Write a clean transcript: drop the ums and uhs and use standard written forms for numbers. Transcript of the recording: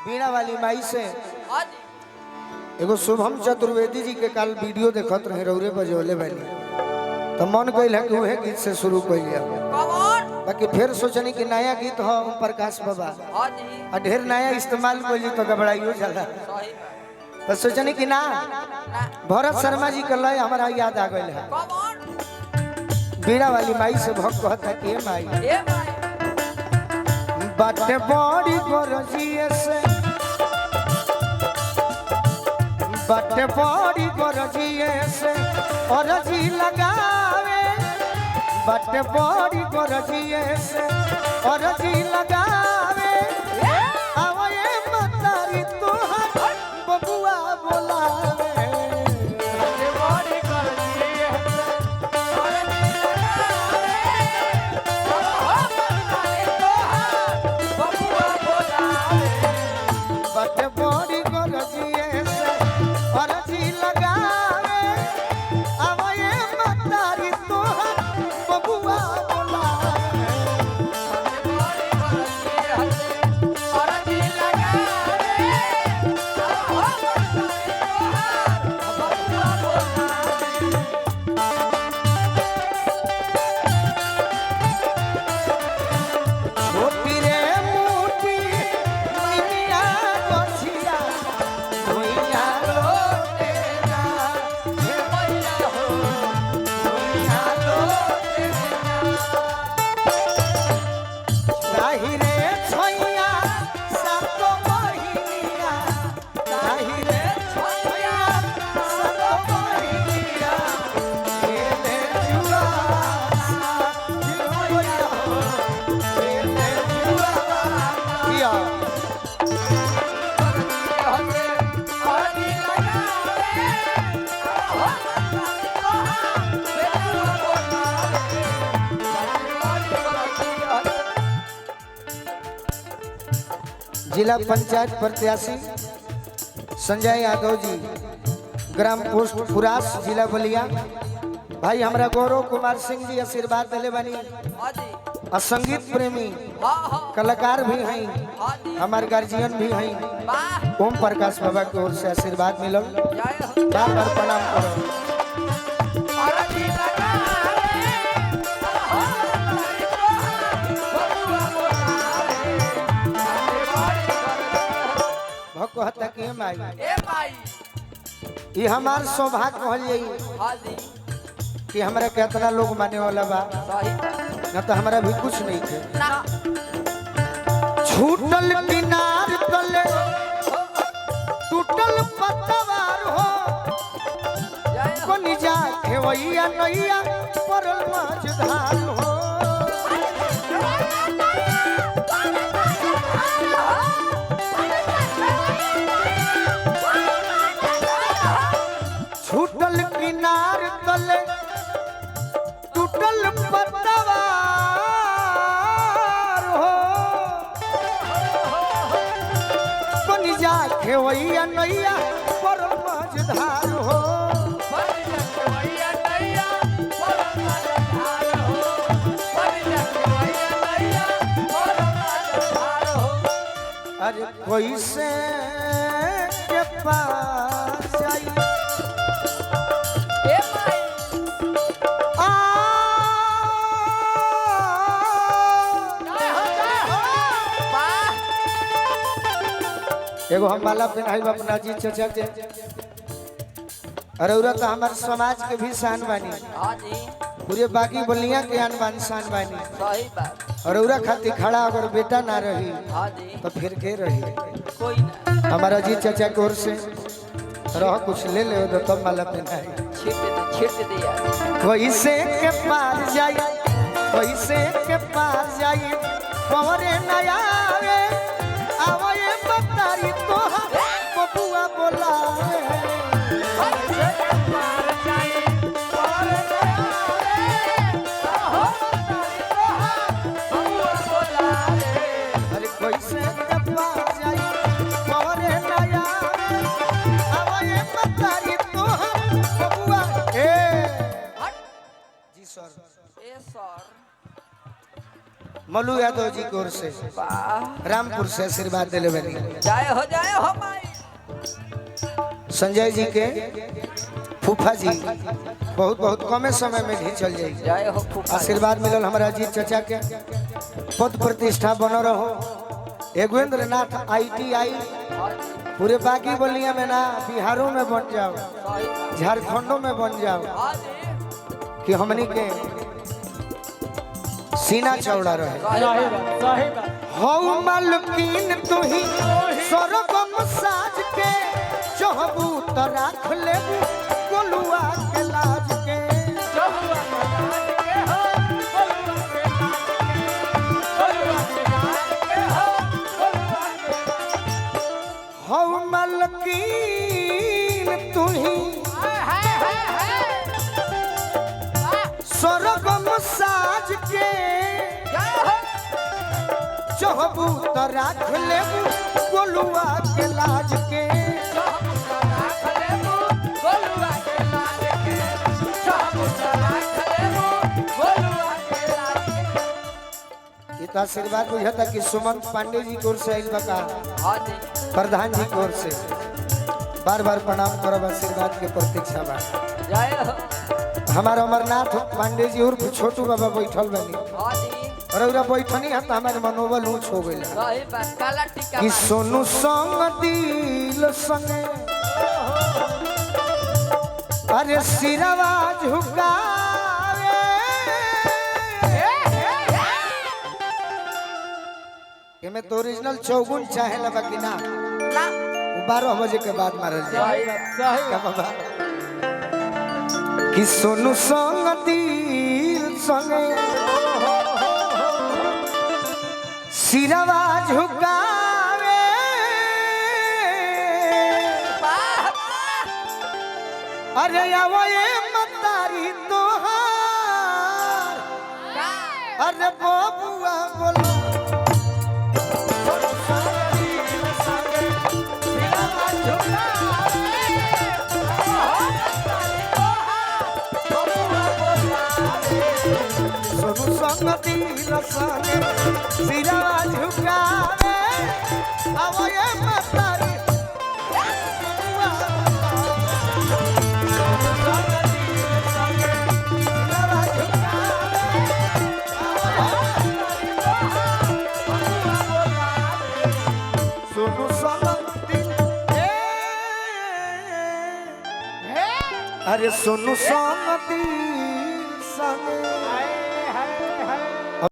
बीणा वाली माई से हाँ जी एगो शुभम चतुर्वेदी जी के काल वीडियो देखत रहे रौरे बजौले बैली तो मन कइल है कि वह गीत से शुरू कर लिया कौन बाकी फिर सोचनी कि नया गीत हो ओम प्रकाश बाबा हाँ जी और ढेर नया इस्तेमाल कोई तो घबराइयो जाला सही तो सोचनी कि ना ना भरत शर्मा जी का लय हमारा याद आ गइल है कौन बीणा वाली माई से भक्त कहता कि माई ए भाई बाटे बड़ी गरजिए से बाटे बड़ी गरजिए से अरजी लगावे बाटे बड़ी गरजिए से अरजी लगावे आवे मतारी तोहर बबुआ बोलावे बाटे बड़ी गरजिए से अरजी लगावे आवे मतारी तोहर बबुआ बोलावे छोटी रे मोटी निमिया गछिया भुइया लोटे ना हे भैया हो भुइया लोटे ताही रे छैया सातो बहिनिया ताही रे छैया सातो बहिनिया खेले जुआ भैया हो खेले जुआ किया जिला पंचायत प्रत्याशी संजय यादव जी ग्राम पोस्ट पुरास जिला बलिया भाई हमरा गौरव कुमार सिंह जी आशीर्वाद दिले बनी हाँ जी और संगीत प्रेमी हाँ हाँ कलाकार भी हैं हाँ जी हमारे गार्जियन भी हैं वाह ओम प्रकाश बाबा की ओर से आशीर्वाद मिलल जय हो बार बार प्रणाम करो भक्त कहता कि माई ए भाई ये हमार सौभाग्य कहल जाई हाँ जी कि हमरा कितना लोग माने वाला बा सही न तो हमरा भी कुछ नहीं थे ना छूटल किनार तले टूटल पतवार हो जय हो कोनी जा खेवैया नैया परल मझधार हो छूटल किनार तले टूटल पतवार हो कोनी जा खेवैया नैया परल मझधार हो अरे कैसे के पास जाई ए भाई आ जय हो वाह एगो हम माला पहनाई अपना जी चचा के अरे औरत हमारे समाज के भी शान बानी हाँ जी पूरे बाकी बलिया के आन बान शान बानी सही बात और औरा खातिर खड़ा अगर बेटा ना रही हाँ जी तो फिर के रही कोई ना हमारा जी चचा की ओर से रह कुछ ले ले तो तब माला पहनाई छिट दे यार कैसे के पार जाई कैसे के पार जाई पवरे नया आवे आवे बतारी तोहर बबुआ बोलावे अरे कैसे के पार जाई पवरे नया आवे आवे बतारी तोहर बबुआ जी सर ए सर मलू यादव जी की ओर से वाह रामपुर से आशीर्वाद दिले बनी। जय हो माई। संजय जी के फूफा जी बहुत बहुत कमे समय में भी चल जाए। जय हो फूफा। आशीर्वाद मिलल हमारा अजीत चाचा के पद प्रतिष्ठा बनो रहो। एगवेंद्र नाथ ITI पूरे बाकी बलिया में ना बिहारों में बन जाओ, झारखंडों में बन जाओ कि हमनी के सीना चौड़ा रहे। हौ मालकिन तू ही स्वर्गम साज के चहबू तो राख लेबू गोलुआ के लाज के। हौ मालकिन तू ही स्वर्गम साज के चहबू तो राख लेबू गोलुआ के लाज के। आशीर्वाद बुझा कि सुमंत पांडे जी की ओर से आइल बका प्रधान जी की ओर से बार बार प्रणाम करब। आशीर्वाद के प्रतीक्षा बा। जय हो हमारा अमरनाथ पांडे जी उर्फ छोटू बाबा बैठल बनी और बैठनी है तो हमारे मनोबल ऊंच हो गई काला टीका कि सोनू संग दिल संगे अरे सिरवा झुकावे में तो ओरिजिनल चौगुन चाहे लगा कि ना 12 बजे के बाद मारल जाए क्या बाबा कि सोनू संग दिल संगे सिरवा झुकावे अरे आवए मतारी तोहार अरे बबुआ बोलो सोनू संगति रसने सिरवा झुकावे आवए मतारी सोनू संगति अरे सोनू संगति